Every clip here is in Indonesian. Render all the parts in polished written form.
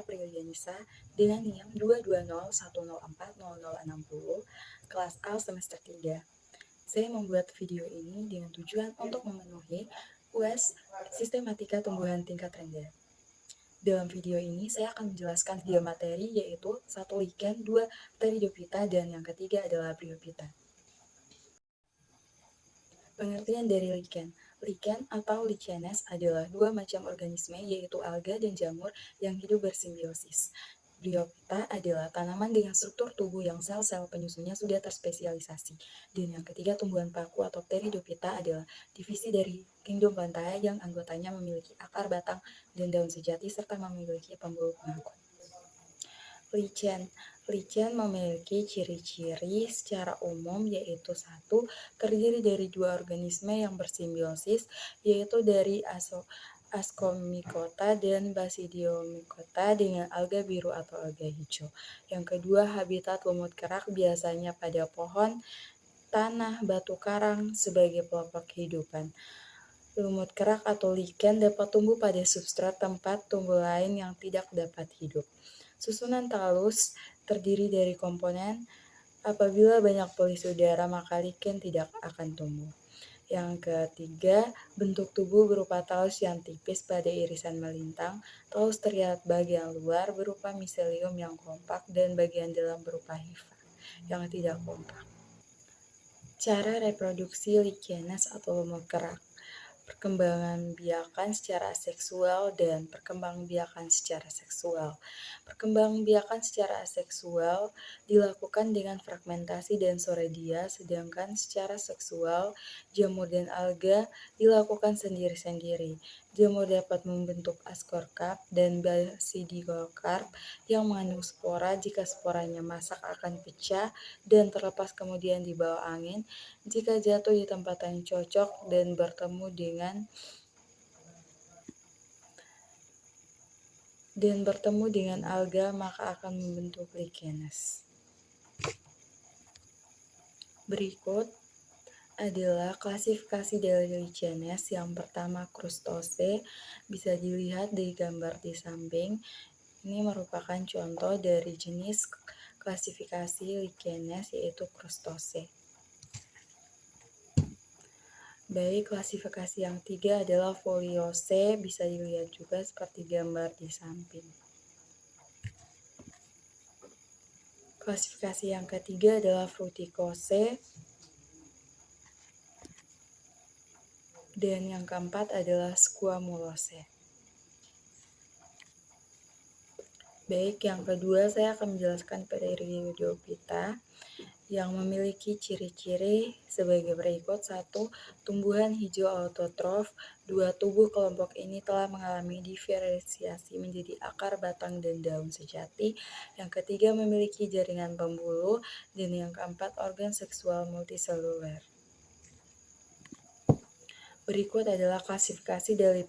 Aprilianisa dengan NIM 220104060, kelas A semester 3. Saya membuat video ini dengan tujuan untuk memenuhi UAS Sistematika Tumbuhan Tingkat Rendah. Dalam video ini, saya akan menjelaskan 3 materi, yaitu 1 lichen, 2 Pteridophyta, dan yang ketiga adalah Bryophyta. Pengertian dari lichen. Lichen atau lichenes adalah 2 macam organisme, yaitu alga dan jamur yang hidup bersimbiosis. Bryophyta adalah tanaman dengan struktur tubuh yang sel-sel penyusunnya sudah terspesialisasi. Dan yang ketiga, tumbuhan paku atau Pteridophyta adalah divisi dari kingdom Plantae yang anggotanya memiliki akar, batang, dan daun sejati serta memiliki pembuluh pengangkut. Lichen memiliki ciri-ciri secara umum, yaitu 1. Terdiri dari 2 organisme yang bersimbiosis, yaitu dari Ascomycota dan Basidiomycota dengan alga biru atau alga hijau. Yang kedua, habitat lumut kerak biasanya pada pohon, tanah, batu karang sebagai pelopor kehidupan. Lumut kerak atau lichen dapat tumbuh pada substrat tempat tumbuh lain yang tidak dapat hidup. Susunan talus terdiri dari komponen. Apabila banyak polusi udara, maka lichen tidak akan tumbuh. Yang ketiga, bentuk tubuh berupa talus yang tipis pada irisan melintang. Talus terlihat bagian luar berupa miselium yang kompak dan bagian dalam berupa hifa yang tidak kompak. Cara reproduksi lichenes atau lumut kerak. Perkembangan biakan secara seksual dan perkembangbiakan secara seksual. Perkembangbiakan secara seksual dilakukan dengan fragmentasi dan sorodia, sedangkan secara seksual jamur dan alga dilakukan sendiri-sendiri. Jamur dapat membentuk ascocarp dan basidiocarp yang mengandung spora. Jika sporanya masak akan pecah dan terlepas kemudian di bawah angin. Jika jatuh di tempat yang cocok dan bertemu dengan alga, maka akan membentuk lichenes. Berikut adalah klasifikasi dari lichenes. Yang pertama, Crustose, bisa dilihat di gambar di samping. Ini merupakan contoh dari jenis klasifikasi lichenes, yaitu Crustose. Baik, klasifikasi yang 3 adalah Foliose, bisa dilihat juga seperti gambar di samping. Klasifikasi yang ketiga adalah Fruticose. Dan yang keempat adalah Squamulose. Baik, yang kedua saya akan menjelaskan Pteridophyta yang memiliki ciri-ciri sebagai berikut. 1. Tumbuhan hijau autotrof. 2. Tubuh kelompok ini telah mengalami diferensiasi menjadi akar, batang, dan daun sejati. Yang ketiga, memiliki jaringan pembuluh. Dan yang keempat, organ seksual multiseluler. Berikut adalah klasifikasi dari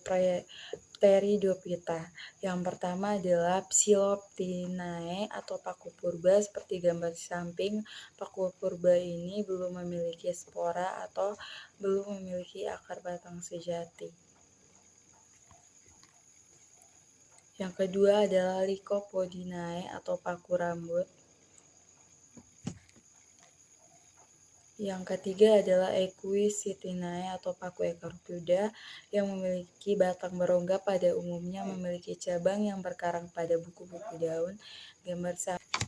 Pteridophyta. Yang pertama adalah Psiloptinae atau paku purba, seperti gambar di samping. Paku purba ini belum memiliki spora atau belum memiliki akar batang sejati. Yang kedua adalah Lycopodinae atau paku rambut. Yang ketiga adalah Equisitinae atau paku ekor kuda yang memiliki batang berongga, pada umumnya memiliki cabang yang berkarang pada buku-buku daun. Gambar samping.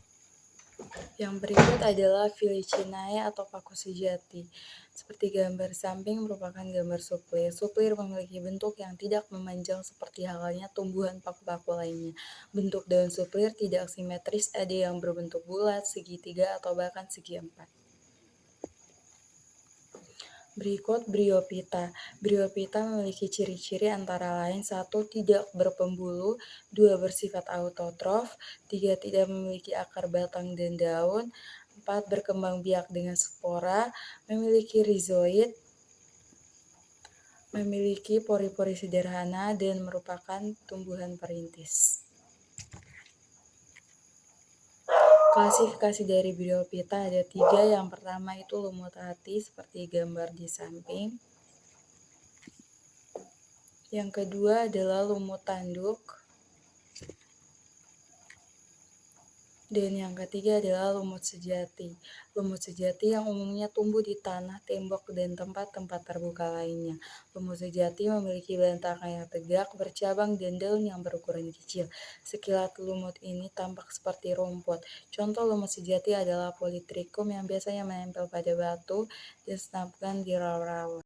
Yang berikut adalah Felicinae atau paku sejati. Seperti gambar samping merupakan gambar suplir. Suplir memiliki bentuk yang tidak memanjang seperti halnya tumbuhan paku-paku lainnya. Bentuk daun suplir tidak simetris, ada yang berbentuk bulat, segitiga, atau bahkan segi empat. Berikut Bryophyta. Bryophyta memiliki ciri-ciri antara lain: 1. Tidak berpembuluh. 2. Bersifat autotrof. 3. Tidak memiliki akar, batang, dan daun. 4. Berkembang biak dengan spora. Memiliki rizoid. Memiliki pori-pori sederhana dan merupakan tumbuhan perintis. Klasifikasi dari Bryophyta ada 3. Yang pertama itu lumut hati, seperti gambar di samping. Yang kedua adalah lumut tanduk. Dan yang ketiga adalah lumut sejati. Lumut sejati yang umumnya tumbuh di tanah, tembok, dan tempat-tempat terbuka lainnya. Lumut sejati memiliki batang yang tegak, bercabang, dan daun yang berukuran kecil. Sekilas lumut ini tampak seperti rumput. Contoh lumut sejati adalah Polytrichum yang biasanya menempel pada batu dan senapan di rawa-rawa.